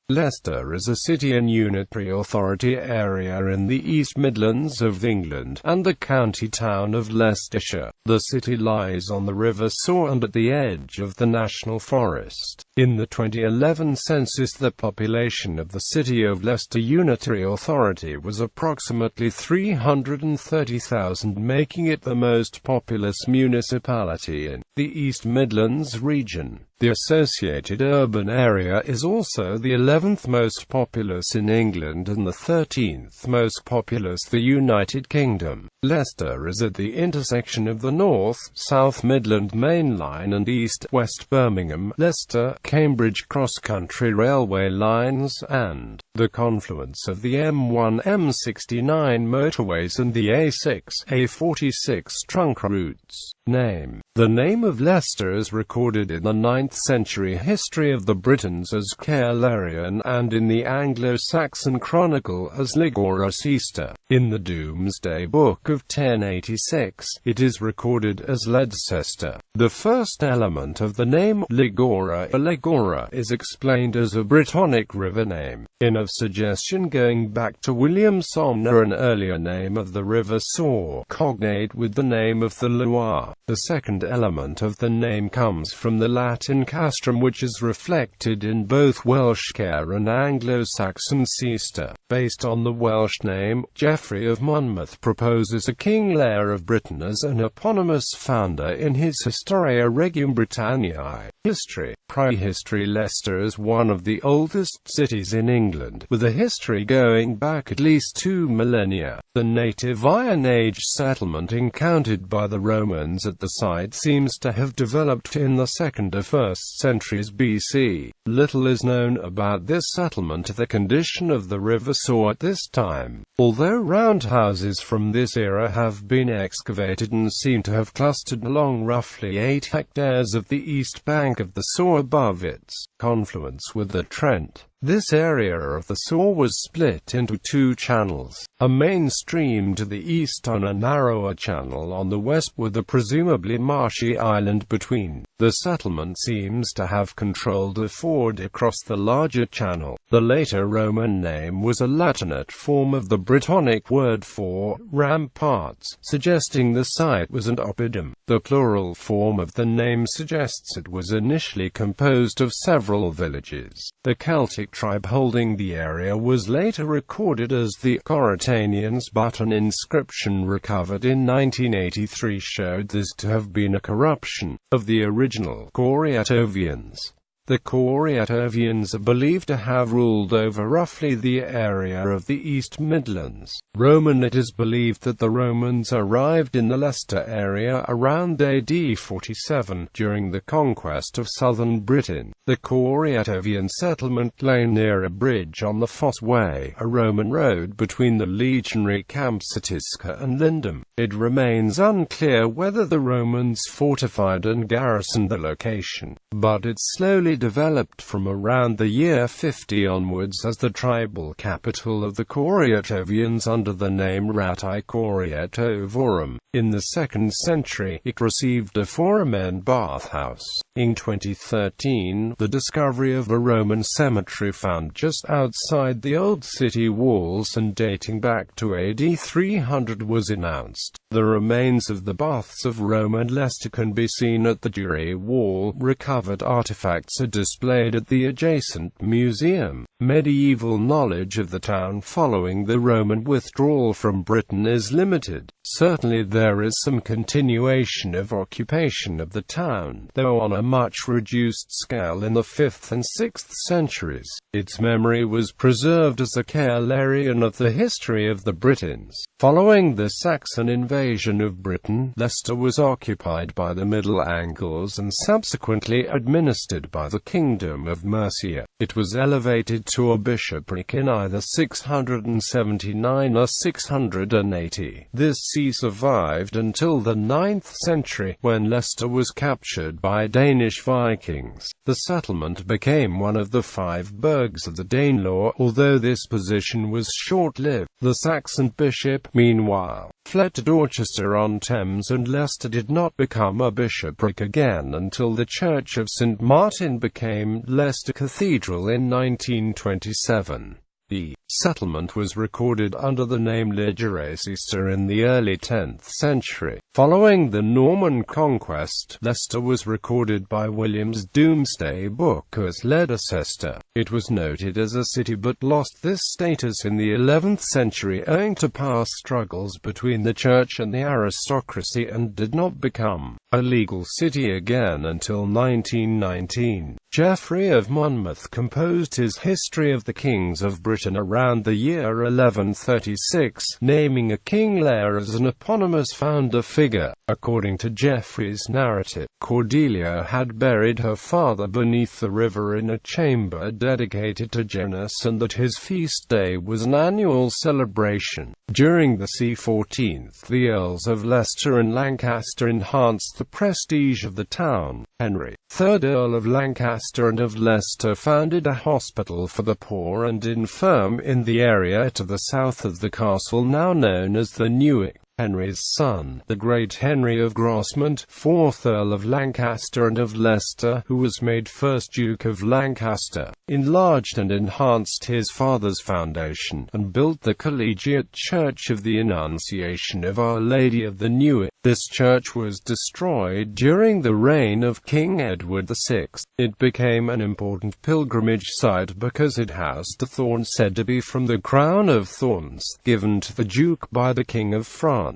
Leicester is a city and unitary authority area in the East Midlands of England, and the county town of Leicestershire. The city lies on the River Soar and at the edge of the National Forest. In the 2011 census, the population of the City of Leicester Unitary Authority was approximately 330,000, making it the most populous municipality in the East Midlands region. The associated urban area is also the 11th most populous in England and the 13th most populous the United Kingdom. Leicester is at the intersection of the North-South Midland Main Line and East-West Birmingham, Leicester, Cambridge cross-country railway lines, and the confluence of the M1, M69 motorways and the A6, A46 trunk routes. The name of Leicester is recorded in the 9th century history of the Britons as Caelarion and in the Anglo-Saxon Chronicle as Ligorus-Easter. In the Domesday Book of 1086, it is recorded as Leicester. The first element of the name Ligora is explained as a Brittonic river name, enough suggestion going back to William Somner, an earlier name of the River Soar, cognate with the name of the Loire. The second element of the name comes from the Latin castrum, which is reflected in both Welsh care and Anglo-Saxon Cester. Based on the Welsh name, Geoffrey of Monmouth proposes a King Lear of Britain as an eponymous founder in his Historia Regum Britanniae. History. Prehistory. Leicester is one of the oldest cities in England, with a history going back at least 2 millennia. The native Iron Age settlement encountered by the Romans at the site seems to have developed in the 2nd or 1st centuries BC. Little is known about this settlement or the condition of the River Soar at this time, although roundhouses from this era have been excavated and seem to have clustered along roughly 8 hectares of the east bank of the Soar above its confluence with the Trent. This area of the Soar was split into 2 channels, a main stream to the east and a narrower channel on the west, with a presumably marshy island between. The settlement seems to have controlled a ford across the larger channel. The later Roman name was a Latinate form of the Brittonic word for ramparts, suggesting the site was an oppidum. The plural form of the name suggests it was initially composed of several villages. The Celtic tribe holding the area was later recorded as the Corytanians, but an inscription recovered in 1983 showed this to have been a corruption of the original Coryatovians. The Coryatovians are believed to have ruled over roughly the area of the East Midlands. Roman. It is believed that the Romans arrived in the Leicester area around AD 47, during the conquest of southern Britain. The Coryatovian settlement lay near a bridge on the Fosse Way, a Roman road between the legionary camps at Isca and Lindum. It remains unclear whether the Romans fortified and garrisoned the location, but it slowly developed from around the year 50 onwards as the tribal capital of the Coryatovians under the name Rati Coryatovorum. In the 2nd century, it received a foramen bathhouse. In 2013, the discovery of a Roman cemetery found just outside the old city walls and dating back to AD 300 was announced. The remains of the baths of Rome and Leicester can be seen at the Dury Wall. Recovered artifacts are displayed at the adjacent museum. Medieval knowledge of the town following the Roman withdrawal from Britain is limited. Certainly there is some continuation of occupation of the town, though on a much reduced scale in the 5th and 6th centuries. Its memory was preserved as a Caelarion of the history of the Britons. Following the Saxon invasion of Britain, Leicester was occupied by the Middle Angles and subsequently administered by the Kingdom of Mercia. It was elevated to a bishopric in either 679 or 680. This see survived until the 9th century, when Leicester was captured by Danish Danish Vikings. The settlement became one of the 5 burghs of the Danelaw, although this position was short-lived. The Saxon bishop, meanwhile, fled to Dorchester-on-Thames, and Leicester did not become a bishopric again until the Church of St. Martin became Leicester Cathedral in 1927. The settlement was recorded under the name Leicestershire in the early 10th century. Following the Norman conquest, Leicester was recorded by William's Domesday Book as Leicestershire. It was noted as a city but lost this status in the 11th century owing to power struggles between the church and the aristocracy, and did not become a legal city again until 1919. Geoffrey of Monmouth composed his History of the Kings of Britain around the year 1136, naming a King Lear as an eponymous founder figure. According to Geoffrey's narrative, Cordelia had buried her father beneath the river in a chamber dedicated to Janus, and that his feast day was an annual celebration. During the C14th, the Earls of Leicester and Lancaster enhanced the prestige of the town. Henry III, Earl of Lancaster and of Leicester, founded a hospital for the poor and infirm in the area to the south of the castle, now known as the Newark. Henry's son, the great Henry of Grosmont, 4th Earl of Lancaster and of Leicester, who was made 1st Duke of Lancaster, enlarged and enhanced his father's foundation, and built the collegiate church of the Annunciation of Our Lady of the Newark. This church was destroyed during the reign of King Edward VI. It became an important pilgrimage site because it housed a thorn said to be from the crown of thorns, given to the Duke by the King of France.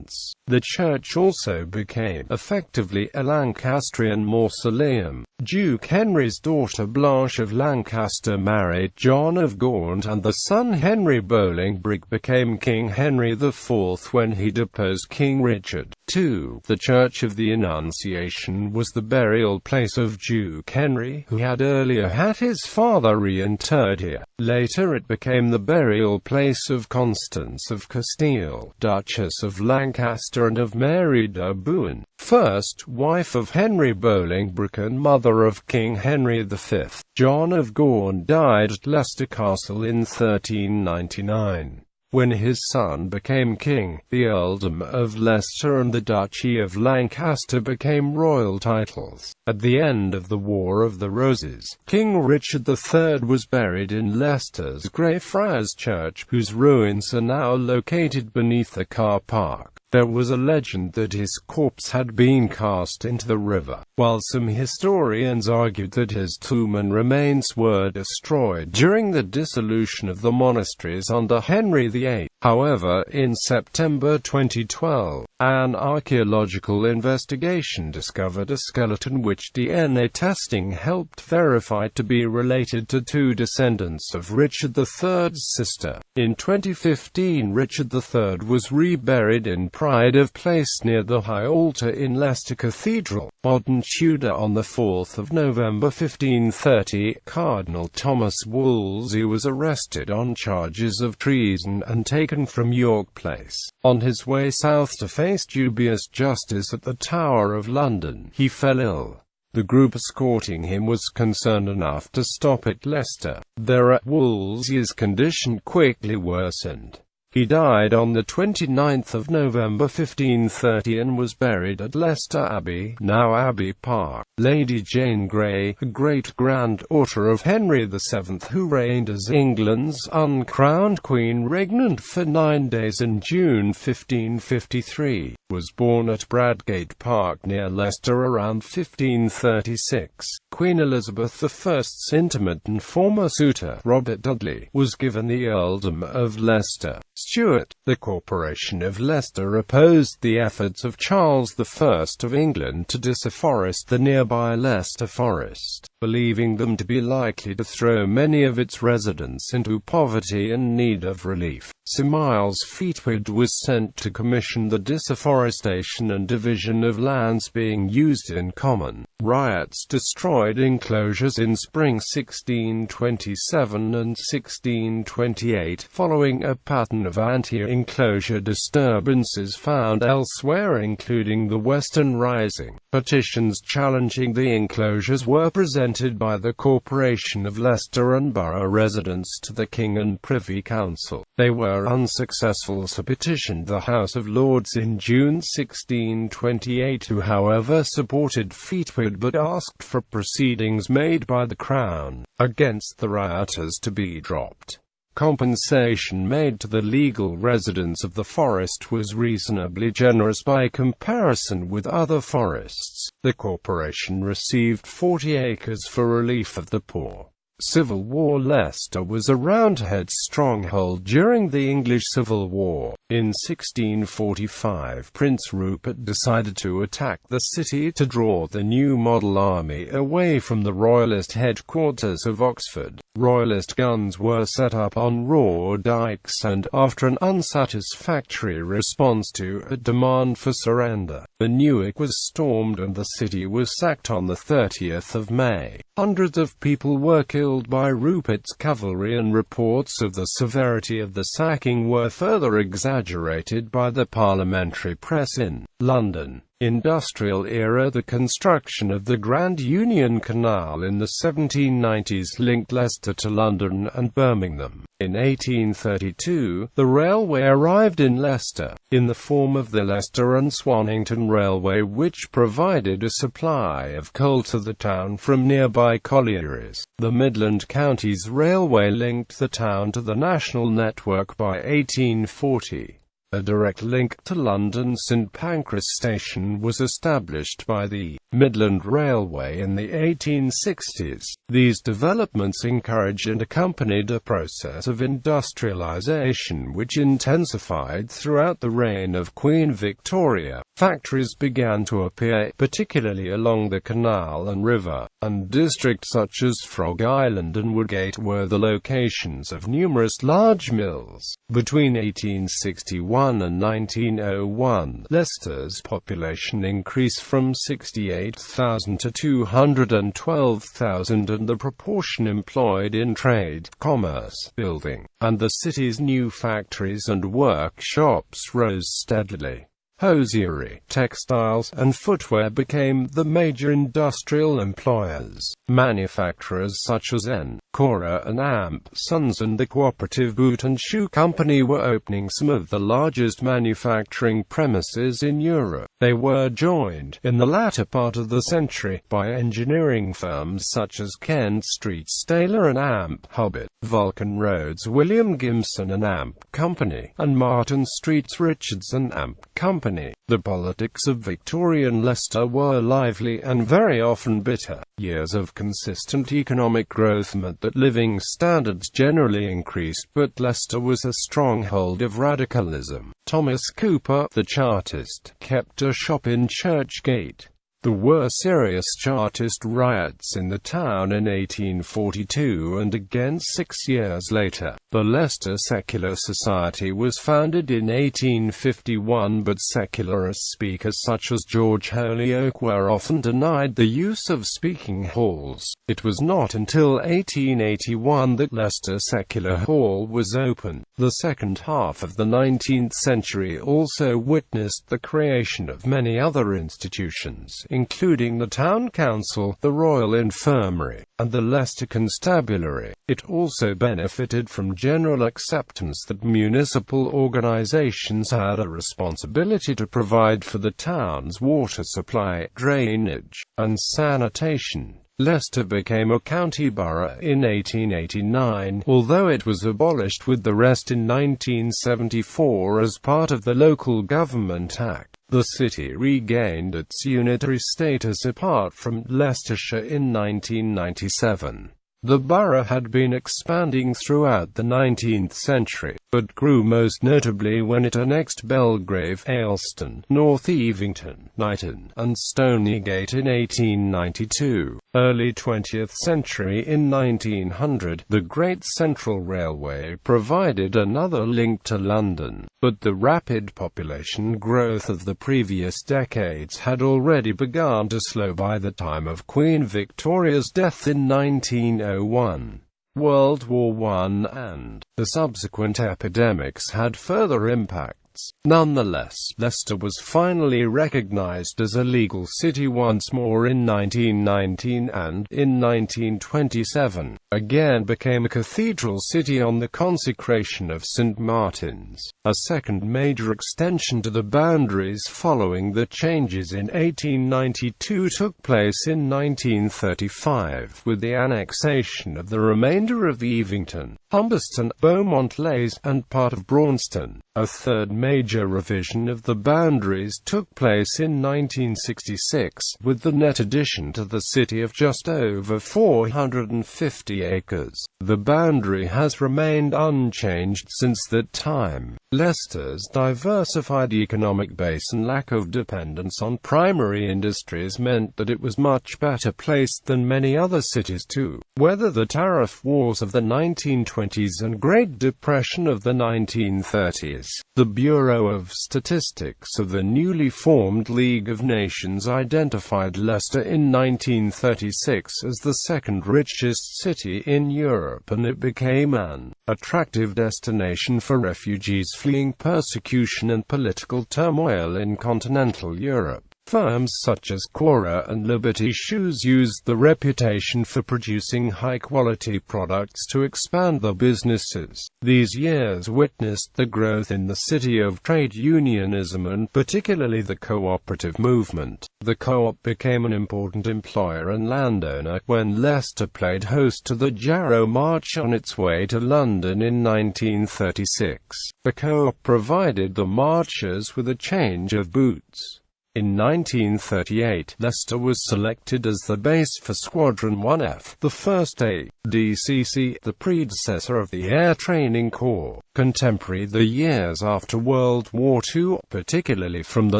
The church also became effectively a Lancastrian mausoleum. Duke Henry's daughter Blanche of Lancaster married John of Gaunt, and the son Henry Bolingbroke became King Henry IV when he deposed King Richard II. The Church of the Annunciation was the burial place of Duke Henry, who had earlier had his father reinterred here. Later it became the burial place of Constance of Castile, Duchess of Lancaster, and of Mary de Bohun, first wife of Henry Bolingbroke and mother of King Henry V. John of Gaunt died at Leicester Castle in 1399. When his son became king, the earldom of Leicester and the duchy of Lancaster became royal titles. At the end of the War of the Roses, King Richard III was buried in Leicester's Greyfriars Church, whose ruins are now located beneath the car park. There was a legend that his corpse had been cast into the river, while some historians argued that his tomb and remains were destroyed during the dissolution of the monasteries under Henry VIII. However, in September 2012, an archaeological investigation discovered a skeleton which DNA testing helped verify to be related to 2 descendants of Richard III's sister. In 2015, Richard III was reburied in Pride of Place near the High Altar in Leicester Cathedral. Modern Tudor. On the 4th of November 1530, Cardinal Thomas Wolsey was arrested on charges of treason and taken from York Place. On his way south to face dubious justice at the Tower of London, he fell ill. The group escorting him was concerned enough to stop at Leicester. There, Wolsey's condition quickly worsened. He died on the 29th of November 1530 and was buried at Leicester Abbey, now Abbey Park. Lady Jane Grey, a great-granddaughter of Henry VII, who reigned as England's uncrowned queen, regnant for 9 days in June 1553, was born at Bradgate Park near Leicester around 1536. Queen Elizabeth I's intimate and former suitor, Robert Dudley, was given the earldom of Leicester. Stuart, the Corporation of Leicester, opposed the efforts of Charles I of England to disafforest the nearby Leicester Forest, believing them to be likely to throw many of its residents into poverty and need of relief. Sir Miles Fleetwood was sent to commission the disafforestation and division of lands being used in common. Riots destroyed enclosures in spring 1627 and 1628, following a pattern of of anti-enclosure disturbances found elsewhere, including the Western Rising. Petitions challenging the enclosures were presented by the Corporation of Leicester and borough residents to the King and Privy Council. They were unsuccessful, so petitioned the House of Lords in June 1628, who however supported Fleetwood but asked for proceedings made by the Crown against the rioters to be dropped. Compensation made to the legal residents of the forest was reasonably generous by comparison with other forests. The corporation received 40 acres for relief of the poor. Civil War. Leicester was a Roundhead stronghold during the English Civil War. In 1645, Prince Rupert decided to attack the city to draw the new model army away from the Royalist headquarters of Oxford. Royalist guns were set up on raw dikes and, after an unsatisfactory response to a demand for surrender, the Newark was stormed and the city was sacked on the 30th of May. Hundreds of people were killed by Rupert's cavalry, and reports of the severity of the sacking were further exaggerated by the parliamentary press. In London, industrial era. The construction of the Grand Union Canal in the 1790s linked Leicester to London and Birmingham. In 1832, the railway arrived in Leicester, in the form of the Leicester and Swannington Railway, which provided a supply of coal to the town from nearby collieries. The Midland Counties Railway linked the town to the national network by 1840. A direct link to London St Pancras Station was established by the Midland Railway in the 1860s. These developments encouraged and accompanied a process of industrialization which intensified throughout the reign of Queen Victoria. Factories began to appear, particularly along the canal and river, and districts such as Frog Island and Woodgate were the locations of numerous large mills. Between 1861 and 1901, Leicester's population increased from 68,000 to 212,000, and the proportion employed in trade, commerce, building, and the city's new factories and workshops rose steadily. Hosiery, textiles, and footwear became the major industrial employers. Manufacturers such as N, Cora and Amp Sons and the Cooperative Boot and Shoe Company were opening some of the largest manufacturing premises in Europe. They were joined, in the latter part of the century, by engineering firms such as Kent Street's Taylor and Amp Hobbit, Vulcan Road's William Gibson and Amp Company, and Martin Street's Richards and Amp Company. The politics of Victorian Leicester were lively and very often bitter. Years of consistent economic growth meant that living standards generally increased, but Leicester was a stronghold of radicalism. Thomas Cooper, the Chartist, kept a shop in Churchgate. There were serious Chartist riots in the town in 1842 and again 6 years later. The Leicester Secular Society was founded in 1851, but secularist speakers such as George Holyoake were often denied the use of speaking halls. It was not until 1881 that Leicester Secular Hall was opened. The second half of the 19th century also witnessed the creation of many other institutions, including the Town Council, the Royal Infirmary, and the Leicester Constabulary. It also benefited from general acceptance that municipal organizations had a responsibility to provide for the town's water supply, drainage, and sanitation. Leicester became a county borough in 1889, although it was abolished with the rest in 1974 as part of the Local Government Act. The city regained its unitary status apart from Leicestershire in 1997. The borough had been expanding throughout the 19th century, but grew most notably when it annexed Belgrave, Ayleston, North Evington, Knighton, and Stonygate in 1892. Early 20th century. In 1900, the Great Central Railway provided another link to London, but the rapid population growth of the previous decades had already begun to slow by the time of Queen Victoria's death in 1901. World War I and the subsequent epidemics had further impacts. Nonetheless, Leicester was finally recognised as a legal city once more in 1919 and, in 1927, again became a cathedral city on the consecration of St. Martin's. A second major extension to the boundaries following the changes in 1892 took place in 1935, with the annexation of the remainder of Evington, Humberston, Beaumont-les, and part of Braunston. A third major revision of the boundaries took place in 1966, with the net addition to the city of just over 450 acres. The boundary has remained unchanged since that time. Leicester's diversified economic base and lack of dependence on primary industries meant that it was much better placed than many other cities to weather the tariff wars of the 1920s and Great Depression of the 1930s. The Bureau of Statistics of the newly formed League of Nations identified Leicester in 1936 as the second richest city in Europe, and it became an attractive destination for refugees fleeing persecution and political turmoil in continental Europe. Firms such as Cora and Liberty Shoes used the reputation for producing high-quality products to expand their businesses. These years witnessed the growth in the city of trade unionism and particularly the cooperative movement. The co-op became an important employer and landowner when Leicester played host to the Jarrow March on its way to London in 1936. The co-op provided the marchers with a change of boots. In 1938, Leicester was selected as the base for Squadron 1F, the first ADCC, the predecessor of the Air Training Corps. Contemporary, the years after World War II, particularly from the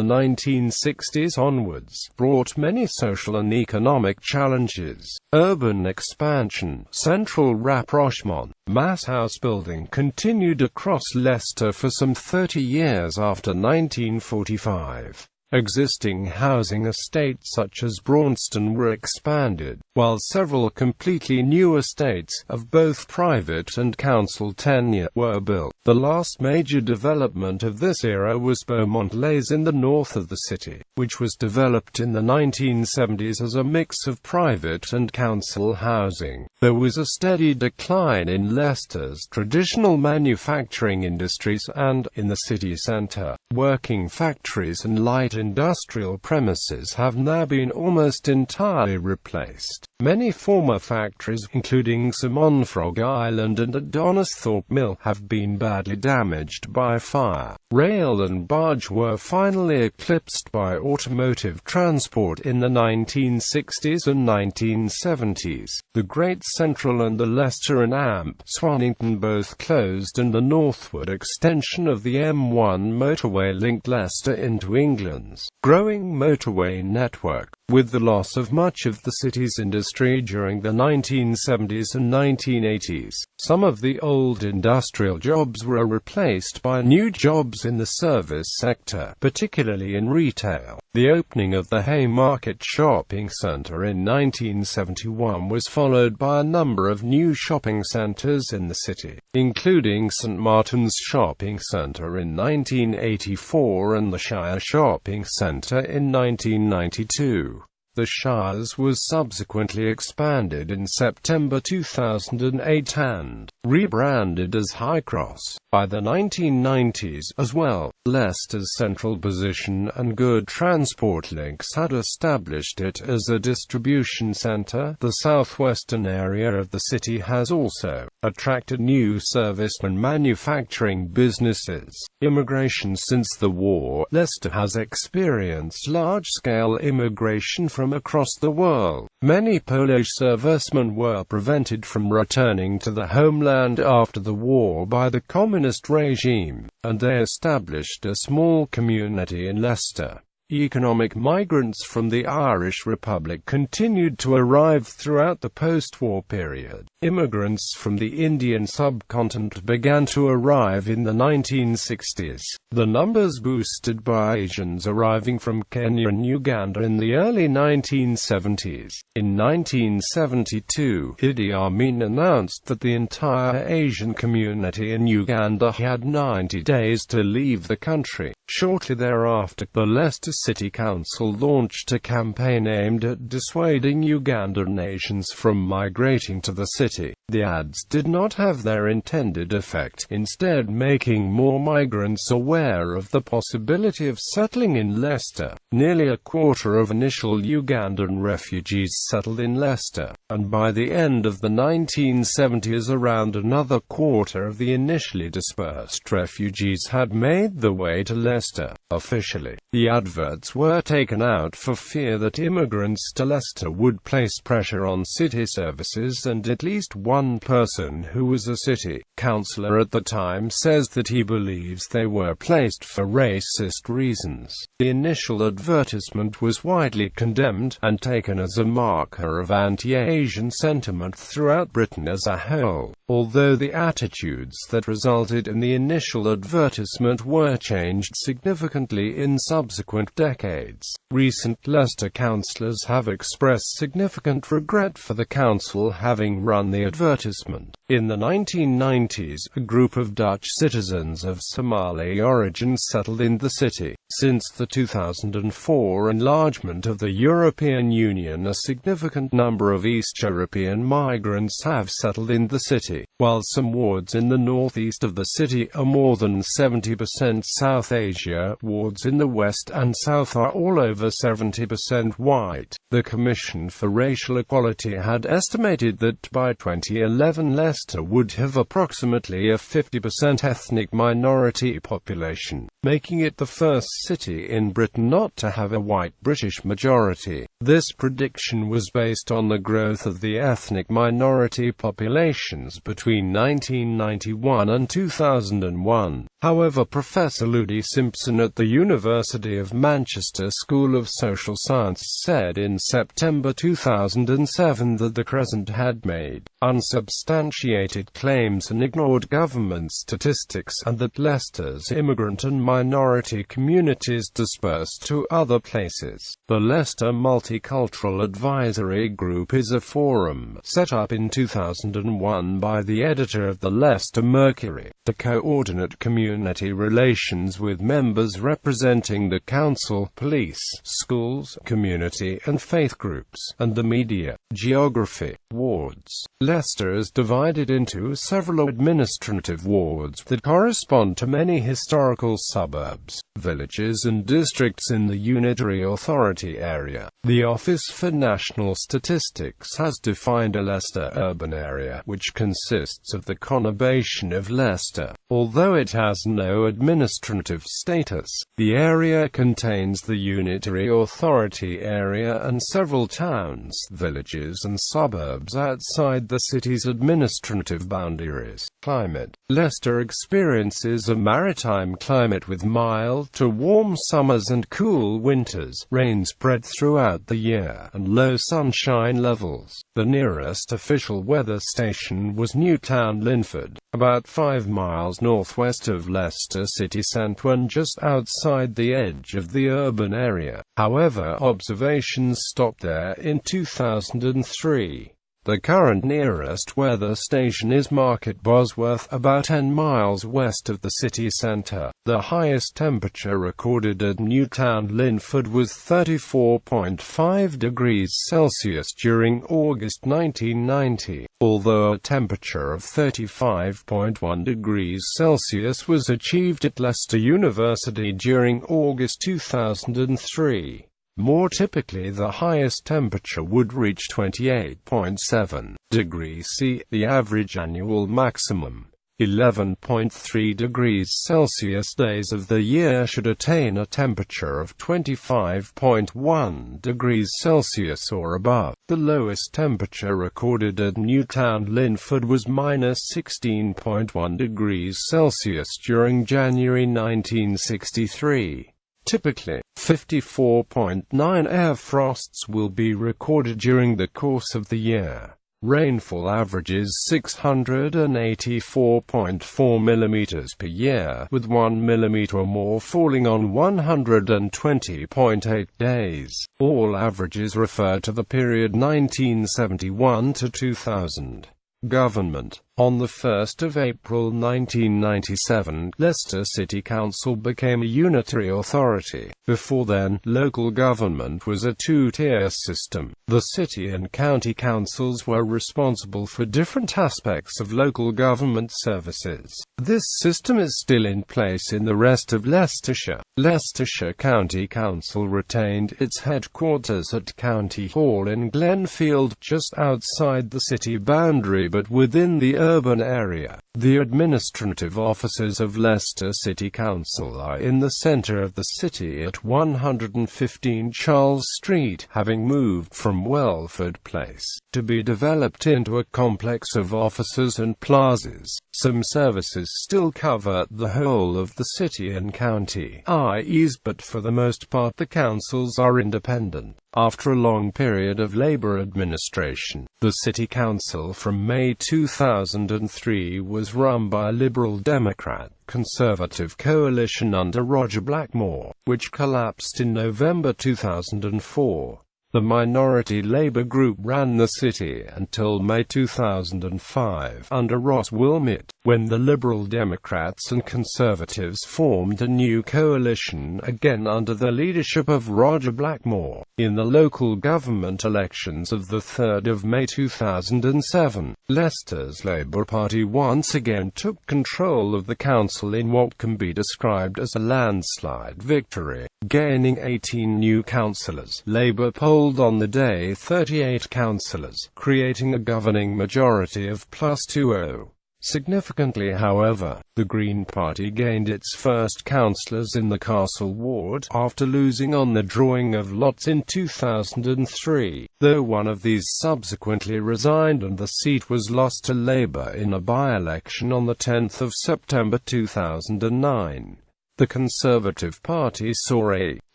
1960s onwards, brought many social and economic challenges. Urban expansion, central rapprochement, mass house building continued across Leicester for some 30 years after 1945. Existing housing estates such as Braunston were expanded, while several completely new estates, of both private and council tenure, were built. The last major development of this era was Beaumont-les in the north of the city, which was developed in the 1970s as a mix of private and council housing. There was a steady decline in Leicester's traditional manufacturing industries and, in the city centre, working factories and light industrial premises have now been almost entirely replaced. Many former factories, including some on Frog Island and at Donisthorpe Mill, have been badly damaged by fire. Rail and barge were finally eclipsed by automotive transport in the 1960s and 1970s. The Great Central and the Leicester and Amp Swannington both closed, and the northward extension of the M1 motorway linked Leicester into England's growing motorway network. With the loss of much of the city's industry during the 1970s and 1980s, some of the old industrial jobs were replaced by new jobs in the service sector, particularly in retail. The opening of the Haymarket shopping centre in 1971 was followed by a number of new shopping centres in the city, including St Martin's Shopping Centre in 1984 and the Shire Shopping Centre in 1992. The Shires was subsequently expanded in September 2008 and rebranded as Highcross by the 1990s as well. Leicester's central position and good transport links had established it as a distribution centre. The southwestern area of the city has also attracted new service and manufacturing businesses. Immigration. Since the war, Leicester has experienced large-scale immigration from across the world. Many Polish servicemen were prevented from returning to the homeland after the war by the communist regime, and they established a small community in Leicester. Economic migrants from the Irish Republic continued to arrive throughout the post-war period. Immigrants from the Indian subcontinent began to arrive in the 1960s. The numbers boosted by Asians arriving from Kenya and Uganda in the early 1970s. In 1972, Idi Amin announced that the entire Asian community in Uganda had 90 days to leave the country. Shortly thereafter, the Leicester City Council launched a campaign aimed at dissuading Ugandan Asians from migrating to the city. The ads did not have their intended effect, instead making more migrants aware of the possibility of settling in Leicester. Nearly a quarter of initial Ugandan refugees settled in Leicester, and by the end of the 1970s around another quarter of the initially dispersed refugees had made the way to Leicester. Officially, the adverts were taken out for fear that immigrants to Leicester would place pressure on city services, and at least one person who was a city councillor at the time says that he believes they were placed for racist reasons. The initial advertisement was widely condemned, and taken as a marker of anti-Asian sentiment throughout Britain as a whole, although the attitudes that resulted in the initial advertisement were changed significantly in subsequent decades. Recent Leicester councillors have expressed significant regret for the council having run the advertisement. In the 1990s, a group of Dutch citizens of Somali origin settled in the city. Since the 2004 enlargement of the European Union, a significant number of East European migrants have settled in the city, while some wards in the northeast of the city are more than 70% South Asia, wards in the west and south are all over 70% white. The Commission for Racial Equality had estimated that by 2011 Leicester would have approximately a 50% ethnic minority population, making it the first city in Britain not to have a white British majority. This prediction was based on the growth of the ethnic minority populations between 1991 and 2001. However, Professor Ludi Simpson at the University of Manchester School of Social Science said in September 2007 that the Crescent had made unsubstantiated claims and ignored government statistics, and that Leicester's immigrant and minority communities dispersed to other places. The Leicester Multicultural Advisory Group is a forum set up in 2001 by the editor of the Leicester Mercury to coordinate community relations with members representing the council, police, schools, community and faith groups, and the media. Geography. Wards. Leicester is divided into several administrative wards that correspond to many historical suburbs, villages and districts in the unitary authority area. The Office for National Statistics has defined a Leicester urban area, which consists of the conurbation of Leicester. Although it has no administrative status, the area contains the unitary authority area and several towns, villages and suburbs outside the city's administrative boundaries. Climate. Leicester experiences a maritime climate with mild to warm summers and cool winters, rain spread throughout the year, and low sunshine levels. The nearest official weather station was Newtown Linford, about 5 miles northwest of Leicester city centre and just outside the edge of the urban area. However, observations stopped there in 2003. The current nearest weather station is Market Bosworth, about 10 miles west of the city centre. The highest temperature recorded at Newtown Linford was 34.5 degrees Celsius during August 1990, although a temperature of 35.1 degrees Celsius was achieved at Leicester University during August 2003. More typically, the highest temperature would reach 28.7 degrees C. The average annual maximum, 11.3 degrees Celsius days of the year should attain a temperature of 25.1 degrees Celsius or above. The lowest temperature recorded at Newtown Linford was -16.1 degrees Celsius during January 1963. Typically, 54.9 air frosts will be recorded during the course of the year. Rainfall averages 684.4 mm per year, with 1 mm or more falling on 120.8 days. All averages refer to the period 1971 to 2000. Government. On the 1st of April 1997, Leicester City Council became a unitary authority. Before then, local government was a two-tier system. The city and county councils were responsible for different aspects of local government services. This system is still in place in the rest of Leicestershire. Leicestershire County Council retained its headquarters at County Hall in Glenfield, just outside the city boundary but within the urban area. The administrative offices of Leicester City Council are in the centre of the city at 115 Charles Street, having moved from Welford Place, to be developed into a complex of offices and plazas. Some services still cover the whole of the city and county, but for the most part the councils are independent. After a long period of Labour administration, the City Council from May 2003 was run by a Liberal Democrat Conservative coalition under Roger Blackmore, which collapsed in November 2004. The minority Labour group ran the city until May 2005 under Ross Wilmot, when the Liberal Democrats and Conservatives formed a new coalition again under the leadership of Roger Blackmore. In the local government elections of 3 May 2007, Leicester's Labour Party once again took control of the council in what can be described as a landslide victory, gaining 18 new councillors. Labour polled on the day 38 councillors, creating a governing majority of +20. Significantly, however, the Green Party gained its first councillors in the Castle ward, after losing on the drawing of lots in 2003, though one of these subsequently resigned and the seat was lost to Labour in a by-election on 10 September 2009. The Conservative Party saw a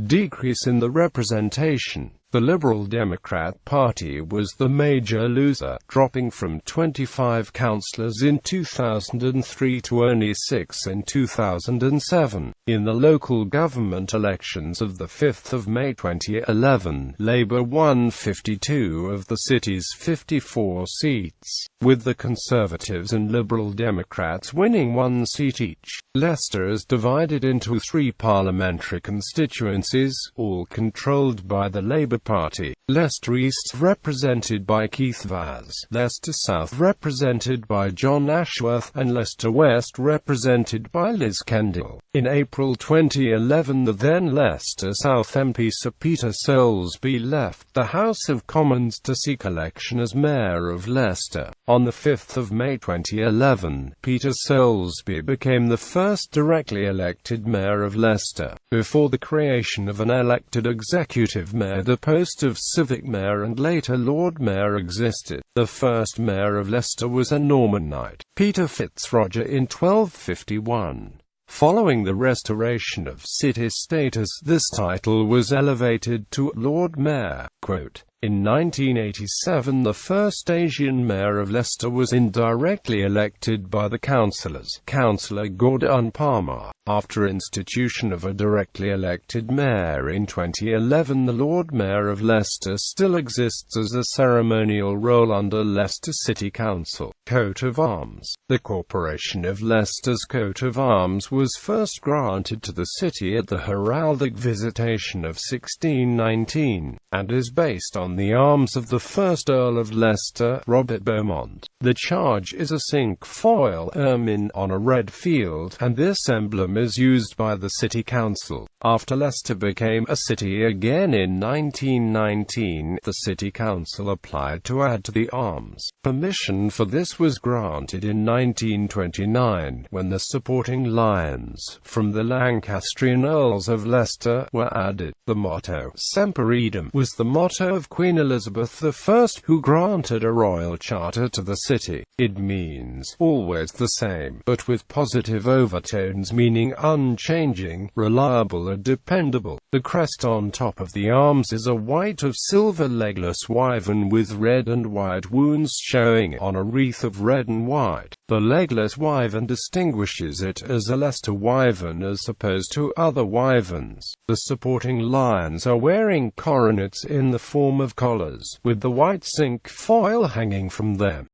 decrease in the representation. The Liberal Democrat Party was the major loser, dropping from 25 councillors in 2003 to only 6 in 2007. In the local government elections of 5 May 2011, Labour won 52 of the city's 54 seats, with the Conservatives and Liberal Democrats winning 1 seat each. Leicester is divided into 3 parliamentary constituencies, all controlled by the Labour Party. Leicester East, represented by Keith Vaz; Leicester South, represented by John Ashworth; and Leicester West, represented by Liz Kendall. In April 2011, the then Leicester South MP Sir Peter Soulsby left the House of Commons to seek election as Mayor of Leicester. On 5 May 2011, Peter Soulsby became the first directly elected Mayor of Leicester. Before the creation of an elected executive mayor, the post of Civic Mayor and later Lord Mayor existed. The first Mayor of Leicester was a Norman knight, Peter Fitzroger, in 1251. Following the restoration of city status, this title was elevated to Lord Mayor. Quote, in 1987, the first Asian Mayor of Leicester was indirectly elected by the councillors, Councillor Gordon Palmer. After institution of a directly elected mayor in 2011, the Lord Mayor of Leicester still exists as a ceremonial role under Leicester City Council. Coat of Arms. The Corporation of Leicester's coat of arms was first granted to the city at the heraldic visitation of 1619, and is based on the arms of the first Earl of Leicester, Robert Beaumont. The charge is a cinquefoil ermine on a red field, and this emblem is used by the City Council. After Leicester became a city again in 1919, the City Council applied to add to the arms. Permission for this was granted in 1929, when the supporting lions from the Lancastrian Earls of Leicester were added. The motto, Semper Eadem, was the motto of Queen Elizabeth I, who granted a royal charter to the city. It means always the same, but with positive overtones, meaning unchanging, reliable and dependable. The crest on top of the arms is a white of silver legless wyvern with red and white wounds showing on a wreath of red and white. The legless wyvern distinguishes it as a Leicester wyvern as opposed to other wyverns. The supporting lions are wearing coronets in the form of collars, with the white cinquefoil hanging from them.